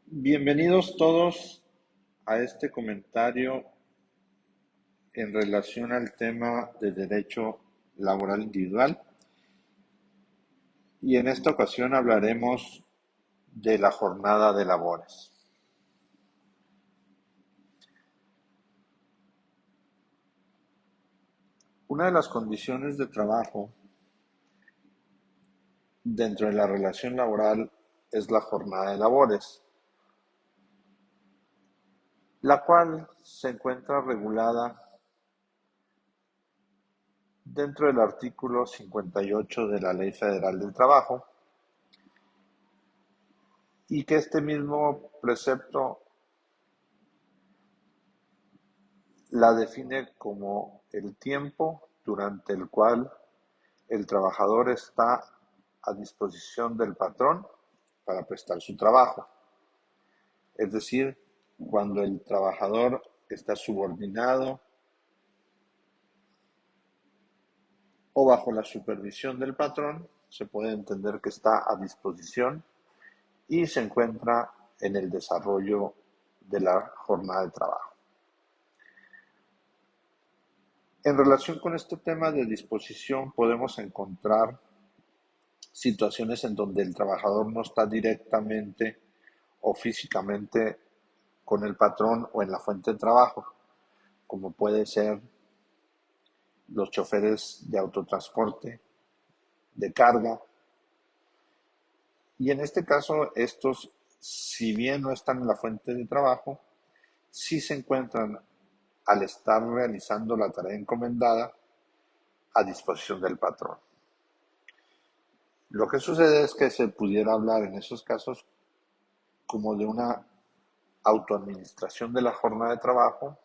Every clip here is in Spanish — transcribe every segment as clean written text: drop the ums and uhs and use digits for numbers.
Bienvenidos todos a este comentario en relación al tema de derecho laboral individual y en esta ocasión hablaremos de la jornada de labores. Una de las condiciones de trabajo dentro de la relación laboral es la jornada de labores, la cual se encuentra regulada dentro del artículo 58 de la Ley Federal del Trabajo y que este mismo precepto la define como el tiempo durante el cual el trabajador está a disposición del patrón para prestar su trabajo. Es decir, cuando el trabajador está subordinado o bajo la supervisión del patrón, se puede entender que está a disposición y se encuentra en el desarrollo de la jornada de trabajo. En relación con este tema de disposición, podemos encontrar situaciones en donde el trabajador no está directamente o físicamente con el patrón o en la fuente de trabajo, como puede ser los choferes de autotransporte, de carga. Y en este caso, estos, si bien no están en la fuente de trabajo, sí se encuentran al estar realizando la tarea encomendada a disposición del patrón. Lo que sucede es que se pudiera hablar en esos casos como de una autoadministración de la jornada de trabajo,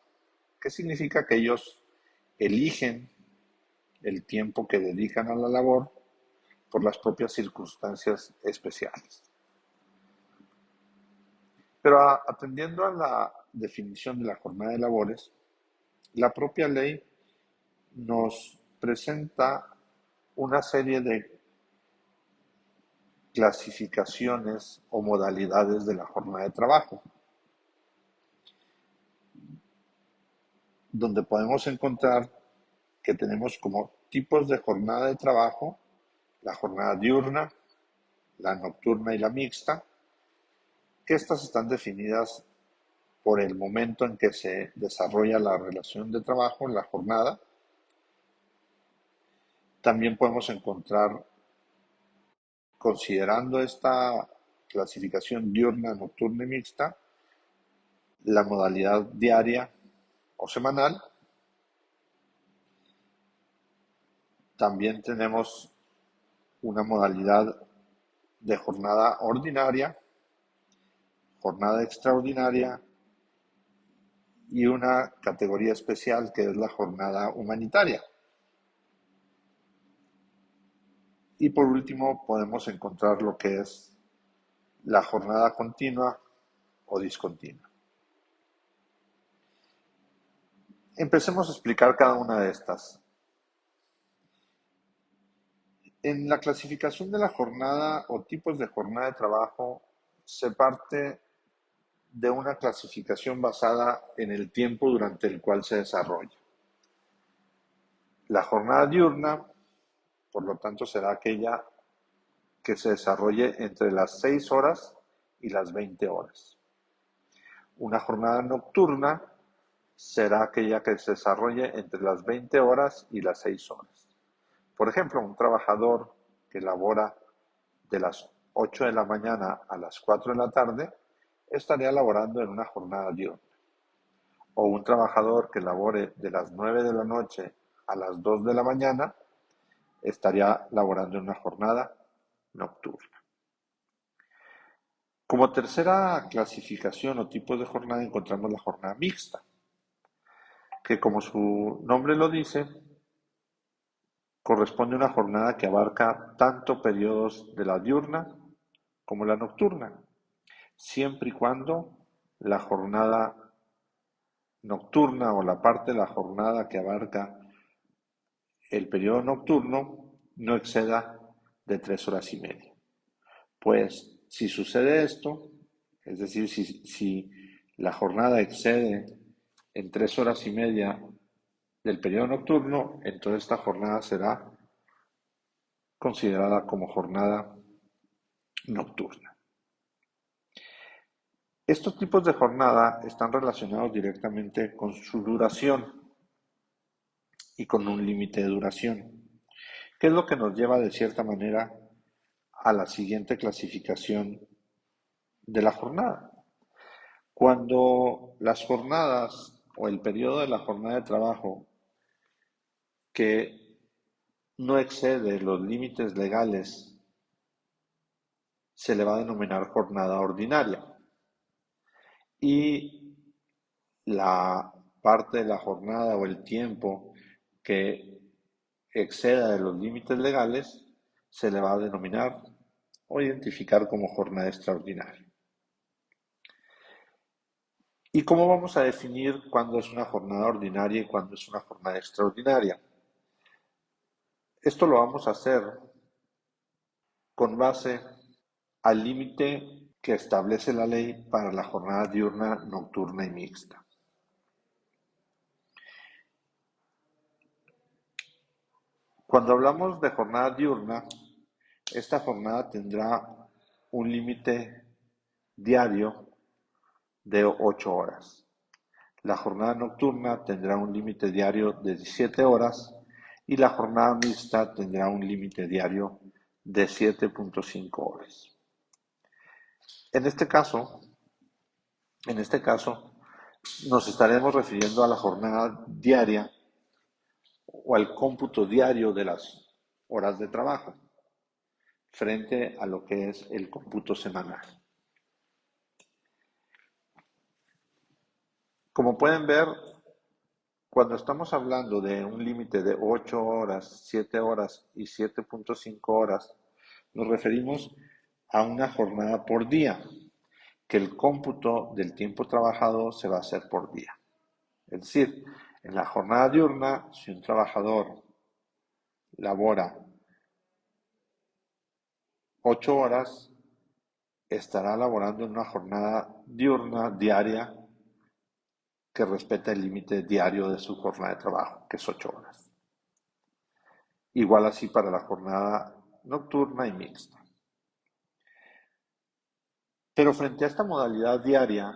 que significa que ellos eligen el tiempo que dedican a la labor por las propias circunstancias especiales. Pero atendiendo a la definición de la jornada de labores, la propia ley nos presenta una serie de clasificaciones o modalidades de la jornada de trabajo, donde podemos encontrar que tenemos como tipos de jornada de trabajo la jornada diurna, la nocturna y la mixta, que estas están definidas por el momento en que se desarrolla la relación de trabajo en la jornada. También podemos encontrar, considerando esta clasificación diurna, nocturna y mixta, la modalidad diaria o semanal. También tenemos una modalidad de jornada ordinaria, jornada extraordinaria y una categoría especial que es la jornada humanitaria. Y por último podemos encontrar lo que es la jornada continua o discontinua. Empecemos a explicar cada una de estas. En la clasificación de la jornada o tipos de jornada de trabajo se parte de una clasificación basada en el tiempo durante el cual se desarrolla. La jornada diurna, por lo tanto, será aquella que se desarrolle entre las 6 horas y las 20 horas. Una jornada nocturna será aquella que se desarrolle entre las 20 horas y las 6 horas. Por ejemplo, un trabajador que labora de las 8 de la mañana a las 4 de la tarde estaría laborando en una jornada diurna. O un trabajador que labore de las 9 de la noche a las 2 de la mañana estaría laborando en una jornada nocturna. Como tercera clasificación o tipo de jornada encontramos la jornada mixta, que como su nombre lo dice, corresponde a una jornada que abarca tanto periodos de la diurna como la nocturna, siempre y cuando la jornada nocturna o la parte de la jornada que abarca el periodo nocturno no exceda de 3 horas y media. Pues si sucede esto, Es decir, si la jornada excede en 3 horas y media del periodo nocturno, entonces esta jornada será considerada como jornada nocturna. Estos tipos de jornada están relacionados directamente con su duración y con un límite de duración, que es lo que nos lleva de cierta manera a la siguiente clasificación de la jornada. Cuando las jornadas o el periodo de la jornada de trabajo que no excede los límites legales se le va a denominar jornada ordinaria y la parte de la jornada o el tiempo que exceda de los límites legales se le va a denominar o identificar como jornada extraordinaria. ¿Y cómo vamos a definir cuándo es una jornada ordinaria y cuándo es una jornada extraordinaria? Esto lo vamos a hacer con base al límite que establece la ley para la jornada diurna, nocturna y mixta. Cuando hablamos de jornada diurna, esta jornada tendrá un límite diario de 8 horas. La jornada nocturna tendrá un límite diario de 17 horas y la jornada mixta tendrá un límite diario de 7.5 horas. En este caso, nos estaremos refiriendo a la jornada diaria o al cómputo diario de las horas de trabajo frente a lo que es el cómputo semanal. Como pueden ver, cuando estamos hablando de un límite de 8 horas, 7 horas y 7.5 horas, nos referimos a una jornada por día, que el cómputo del tiempo trabajado se va a hacer por día. Es decir, en la jornada diurna, si un trabajador labora 8 horas, estará laborando en una jornada diurna diaria que respeta el límite diario de su jornada de trabajo, que es 8 horas. Igual así para la jornada nocturna y mixta. Pero frente a esta modalidad diaria,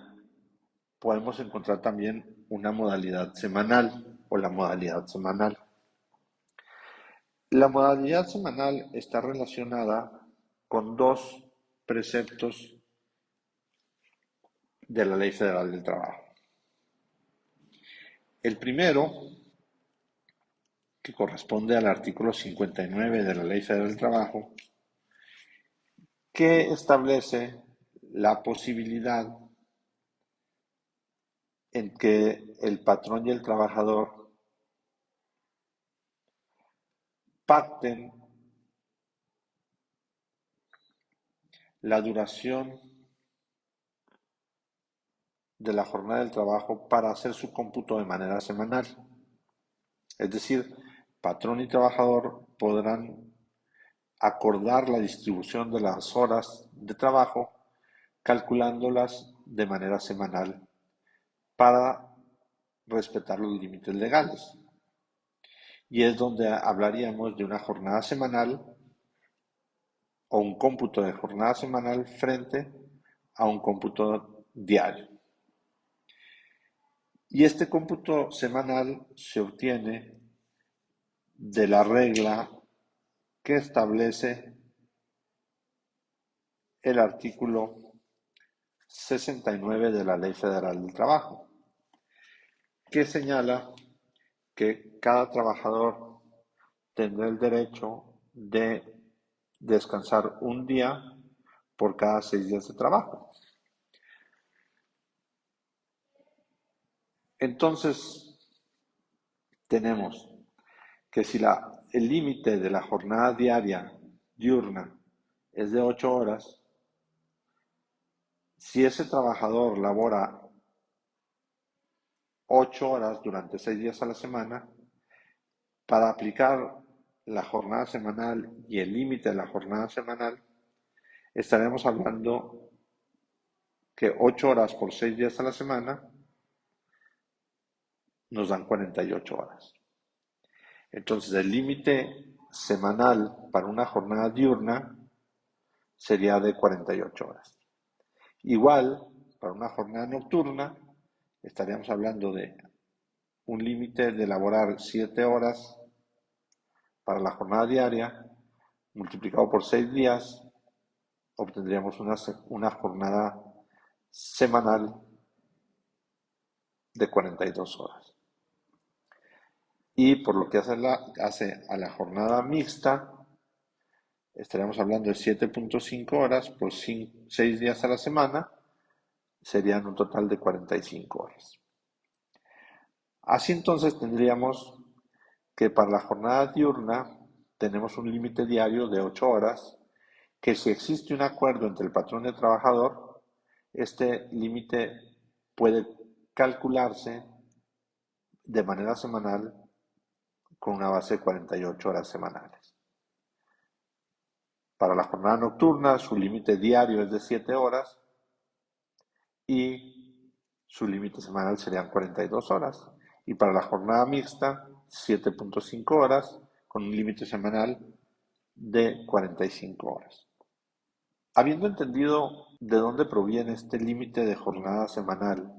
podemos encontrar también una modalidad semanal o la modalidad semanal. La modalidad semanal está relacionada con dos preceptos de la Ley Federal del Trabajo. El primero, que corresponde al artículo 59 de la Ley Federal del Trabajo, que establece la posibilidad en que el patrón y el trabajador pacten la duración de la jornada del trabajo para hacer su cómputo de manera semanal. Es decir, patrón y trabajador podrán acordar la distribución de las horas de trabajo calculándolas de manera semanal para respetar los límites legales. Y es donde hablaríamos de una jornada semanal o un cómputo de jornada semanal frente a un cómputo diario. Y este cómputo semanal se obtiene de la regla que establece el artículo 69 de la Ley Federal del Trabajo, que señala que cada trabajador tendrá el derecho de descansar un día por cada 6 días de trabajo. Entonces, tenemos que si el límite de la jornada diaria diurna es de 8 horas, si ese trabajador labora 8 horas durante 6 días a la semana, para aplicar la jornada semanal y el límite de la jornada semanal, estaremos hablando que 8 horas por 6 días a la semana nos dan 48 horas. Entonces, el límite semanal para una jornada diurna sería de 48 horas. Igual, para una jornada nocturna, estaríamos hablando de un límite de laborar 7 horas para la jornada diaria, multiplicado por 6 días, obtendríamos una jornada semanal de 42 horas. Y por lo que hace a la jornada mixta, estaríamos hablando de 7.5 horas por 6 días a la semana, serían un total de 45 horas. Así entonces tendríamos que para la jornada diurna tenemos un límite diario de 8 horas, que si existe un acuerdo entre el patrón y el trabajador, este límite puede calcularse de manera semanal con una base de 48 horas semanales. Para la jornada nocturna, su límite diario es de 7 horas y su límite semanal serían 42 horas. Y para la jornada mixta, 7.5 horas con un límite semanal de 45 horas. Habiendo entendido de dónde proviene este límite de jornada semanal,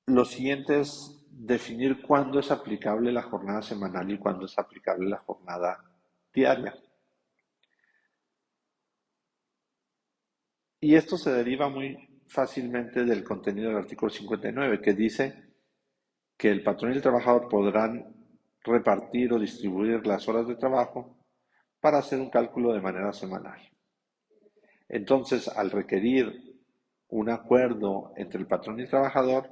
lo siguiente es definir cuándo es aplicable la jornada semanal y cuándo es aplicable la jornada diaria. Y esto se deriva muy fácilmente del contenido del artículo 59, que dice que el patrón y el trabajador podrán repartir o distribuir las horas de trabajo para hacer un cálculo de manera semanal. Entonces, al requerir un acuerdo entre el patrón y el trabajador,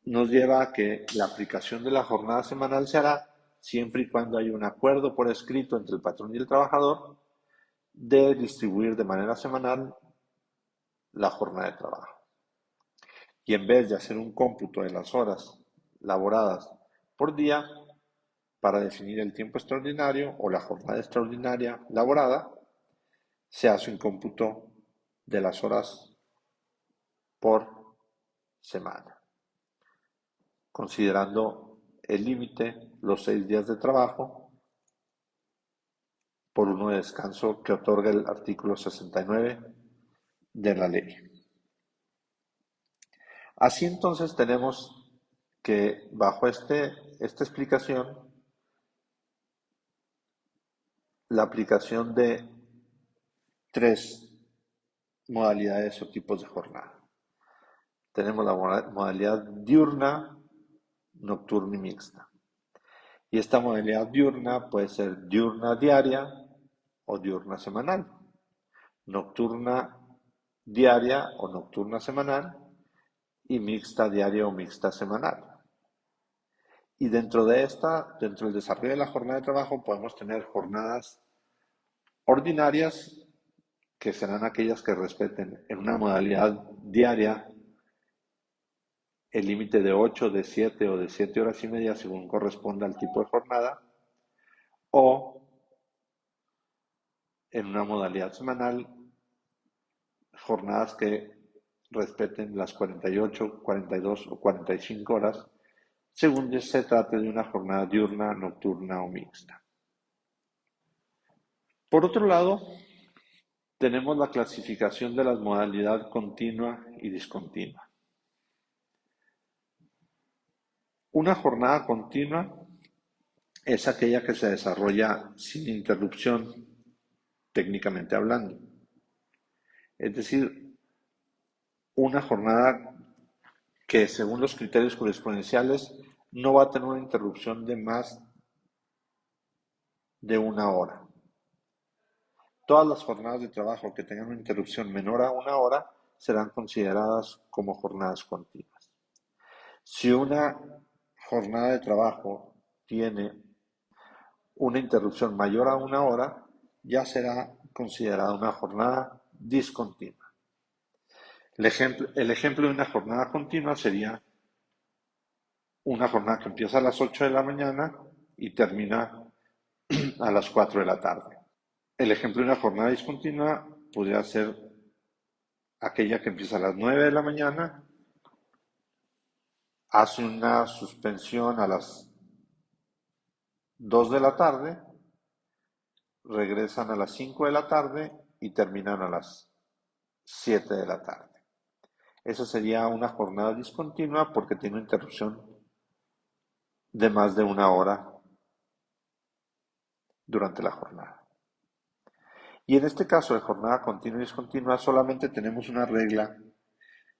nos lleva a que la aplicación de la jornada semanal se hará siempre y cuando haya un acuerdo por escrito entre el patrón y el trabajador de distribuir de manera semanal la jornada de trabajo. Y en vez de hacer un cómputo de las horas laboradas por día para definir el tiempo extraordinario o la jornada extraordinaria laborada, se hace un cómputo de las horas por semana, considerando el límite, los 6 días de trabajo, por uno de descanso que otorga el artículo 69 de la ley. Así entonces tenemos que bajo esta explicación, la aplicación de 3 modalidades o tipos de jornada. Tenemos la modalidad diurna, nocturna y mixta. Y esta modalidad diurna puede ser diurna diaria o diurna semanal, nocturna diaria o nocturna semanal y mixta diaria o mixta semanal. Y dentro del desarrollo de la jornada de trabajo, podemos tener jornadas ordinarias, que serán aquellas que respeten en una modalidad diaria el límite de 8, de 7 o de 7 horas y media según corresponda al tipo de jornada, o en una modalidad semanal, jornadas que respeten las 48, 42 o 45 horas, según se trate de una jornada diurna, nocturna o mixta. Por otro lado, tenemos la clasificación de la modalidad continua y discontinua. Una jornada continua es aquella que se desarrolla sin interrupción, técnicamente hablando. Es decir, una jornada que según los criterios jurisprudenciales no va a tener una interrupción de más de una hora. Todas las jornadas de trabajo que tengan una interrupción menor a una hora serán consideradas como jornadas continuas. Si una jornada de trabajo tiene una interrupción mayor a una hora, ya será considerada una jornada discontinua. El ejemplo de una jornada continua sería una jornada que empieza a las 8 de la mañana y termina a las 4 de la tarde. El ejemplo de una jornada discontinua podría ser aquella que empieza a las 9 de la mañana, hace una suspensión a las 2 de la tarde, regresan a las 5 de la tarde y terminan a las 7 de la tarde. Esa sería una jornada discontinua porque tiene una interrupción de más de una hora durante la jornada. Y en este caso de jornada continua y discontinua solamente tenemos una regla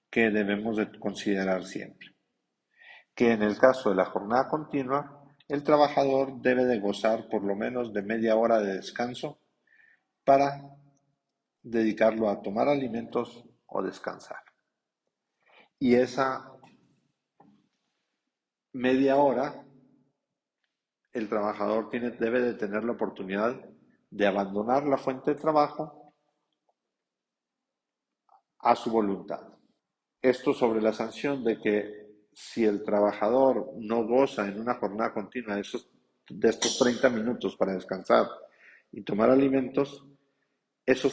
que debemos de considerar siempre, que en el caso de la jornada continua, el trabajador debe de gozar por lo menos de media hora de descanso para dedicarlo a tomar alimentos o descansar. Y esa media hora, el trabajador debe de tener la oportunidad de abandonar la fuente de trabajo a su voluntad. Esto sobre la sanción de que si el trabajador no goza en una jornada continua de estos 30 minutos para descansar y tomar alimentos, eso,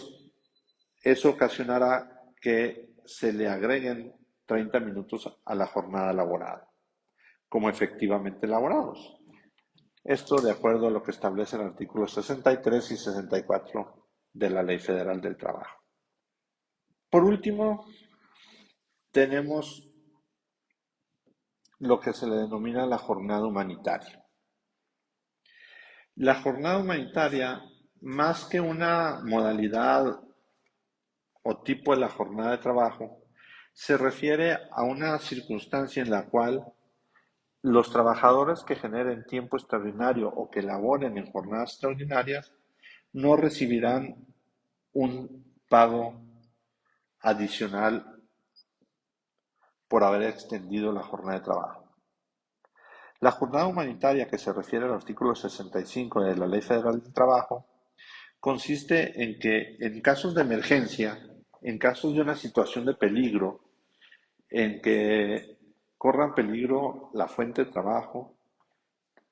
eso ocasionará que se le agreguen 30 minutos a la jornada laboral, como efectivamente laborados. Esto de acuerdo a lo que establece el artículo 63 y 64 de la Ley Federal del Trabajo. Por último, tenemos lo que se le denomina la jornada humanitaria. La jornada humanitaria, más que una modalidad o tipo de la jornada de trabajo, se refiere a una circunstancia en la cual los trabajadores que generen tiempo extraordinario o que laboren en jornadas extraordinarias no recibirán un pago adicional por haber extendido la jornada de trabajo. La jornada humanitaria que se refiere al artículo 65 de la Ley Federal del Trabajo consiste en que en casos de emergencia, en casos de una situación de peligro, en que corran peligro la fuente de trabajo,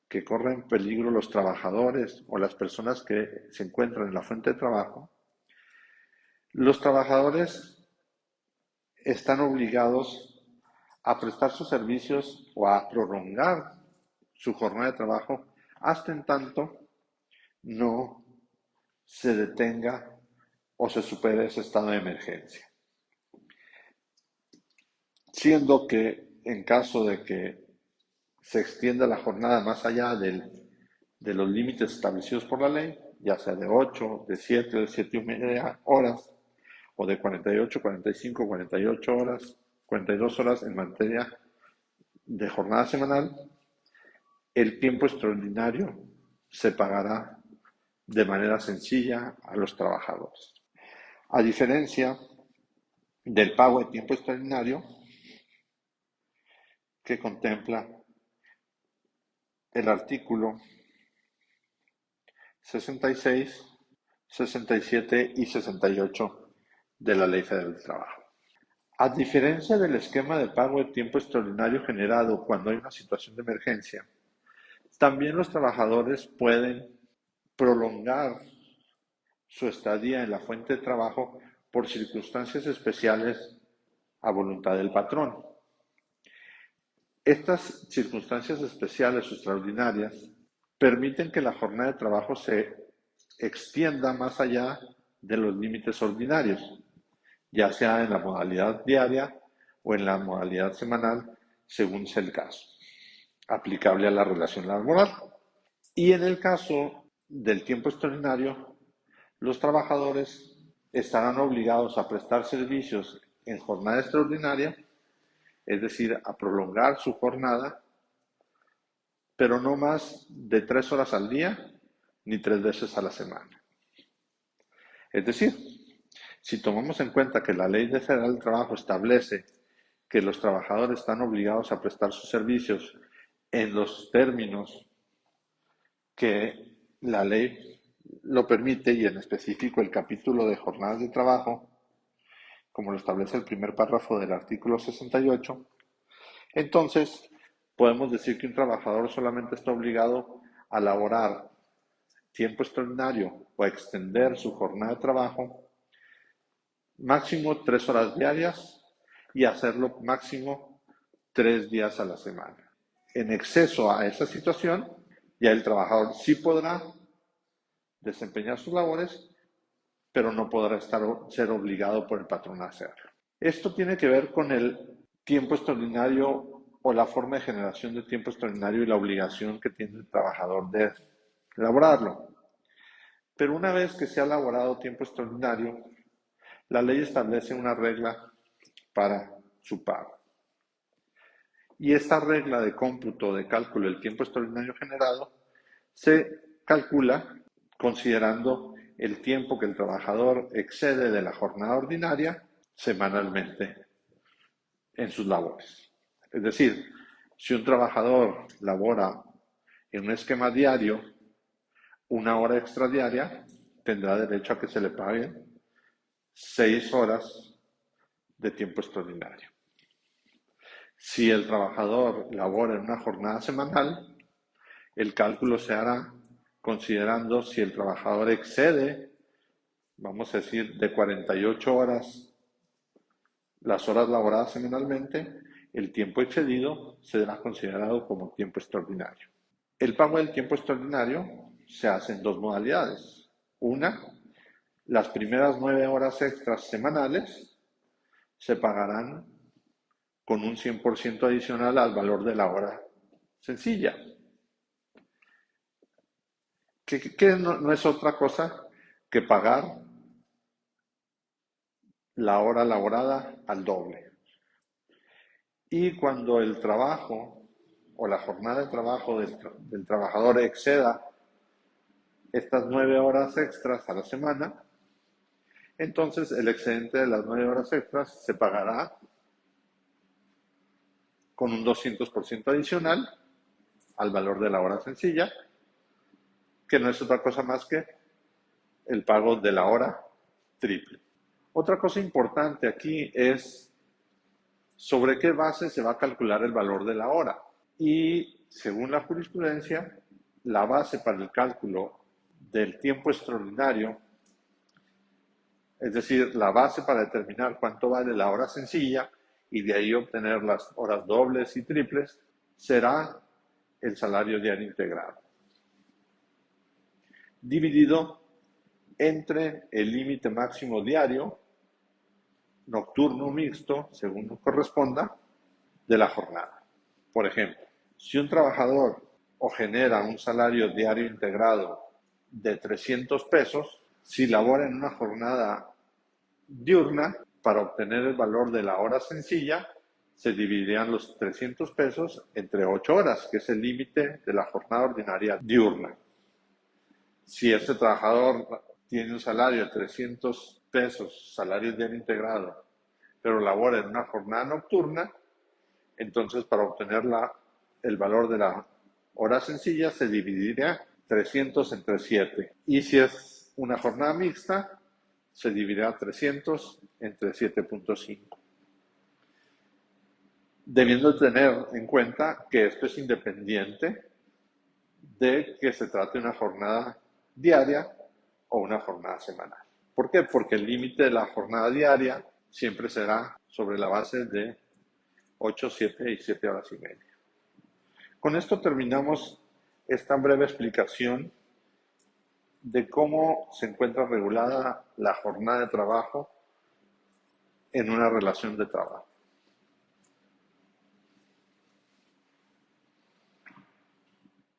que corran peligro los trabajadores o las personas que se encuentran en la fuente de trabajo, los trabajadores están obligados a prestar sus servicios o a prolongar su jornada de trabajo hasta en tanto no se detenga o se supere ese estado de emergencia. Siendo que en caso de que se extienda la jornada más allá de los límites establecidos por la ley, ya sea de 8, de 7, de 7 y media horas, o de 48, 45, 48 horas, 42 horas en materia de jornada semanal, el tiempo extraordinario se pagará de manera sencilla a los trabajadores. A diferencia del pago de tiempo extraordinario que contempla el artículo 66, 67 y 68 de la Ley Federal del Trabajo. A diferencia del esquema de pago de tiempo extraordinario generado cuando hay una situación de emergencia, también los trabajadores pueden prolongar su estadía en la fuente de trabajo por circunstancias especiales a voluntad del patrón. Estas circunstancias especiales o extraordinarias permiten que la jornada de trabajo se extienda más allá de los límites ordinarios, ya sea en la modalidad diaria o en la modalidad semanal, según sea el caso, aplicable a la relación laboral. Y en el caso del tiempo extraordinario, los trabajadores estarán obligados a prestar servicios en jornada extraordinaria, es decir, a prolongar su jornada, pero no más de 3 horas al día ni 3 veces a la semana. Es decir, si tomamos en cuenta que la Ley Federal del Trabajo establece que los trabajadores están obligados a prestar sus servicios en los términos que la ley lo permite y en específico el capítulo de jornadas de trabajo, como lo establece el primer párrafo del artículo 68, entonces podemos decir que un trabajador solamente está obligado a laborar tiempo extraordinario o extender su jornada de trabajo máximo 3 horas diarias y hacerlo máximo 3 días a la semana. En exceso a esa situación, ya el trabajador sí podrá desempeñar sus labores, pero no podrá ser obligado por el patrón a hacerlo. Esto tiene que ver con el tiempo extraordinario o la forma de generación de tiempo extraordinario y la obligación que tiene el trabajador de elaborarlo. Pero una vez que se ha elaborado tiempo extraordinario, la ley establece una regla para su pago. Y esta regla de cómputo de cálculo del tiempo extraordinario generado se calcula considerando el tiempo que el trabajador excede de la jornada ordinaria semanalmente en sus labores. Es decir, si un trabajador labora en un esquema diario 1 hora extra diaria, tendrá derecho a que se le paguen 6 horas de tiempo extraordinario. Si el trabajador labora en una jornada semanal, el cálculo se hará considerando si el trabajador excede, vamos a decir, de 48 horas las horas laboradas semanalmente, el tiempo excedido será considerado como tiempo extraordinario. El pago del tiempo extraordinario se hace en dos modalidades. Una, las primeras 9 horas extras semanales se pagarán con un 100% adicional al valor de la hora sencilla, que no es otra cosa que pagar la hora laborada al doble. Y cuando el trabajo o la jornada de trabajo del trabajador exceda estas 9 horas extras a la semana, entonces el excedente de las 9 horas extras se pagará con un 200% adicional al valor de la hora sencilla, que no es otra cosa más que el pago de la hora triple. Otra cosa importante aquí es sobre qué base se va a calcular el valor de la hora. Y según la jurisprudencia, la base para el cálculo del tiempo extraordinario, es decir, la base para determinar cuánto vale la hora sencilla y de ahí obtener las horas dobles y triples, será el salario diario integrado, dividido entre el límite máximo diario, nocturno o mixto, según corresponda, de la jornada. Por ejemplo, si un trabajador genera un salario diario integrado de 300 pesos, si labora en una jornada diurna, para obtener el valor de la hora sencilla, se dividirían los 300 pesos entre 8 horas, que es el límite de la jornada ordinaria diurna. Si este trabajador tiene un salario de 300 pesos, salario diario integrado, pero labora en una jornada nocturna, entonces para obtener el valor de la hora sencilla se dividiría 300 entre 7. Y si es una jornada mixta, se dividirá 300 entre 7.5. Debiendo tener en cuenta que esto es independiente de que se trate de una jornada diaria o una jornada semanal. ¿Por qué? Porque el límite de la jornada diaria siempre será sobre la base de 8, 7 y 7 horas y media. Con esto terminamos esta breve explicación de cómo se encuentra regulada la jornada de trabajo en una relación de trabajo.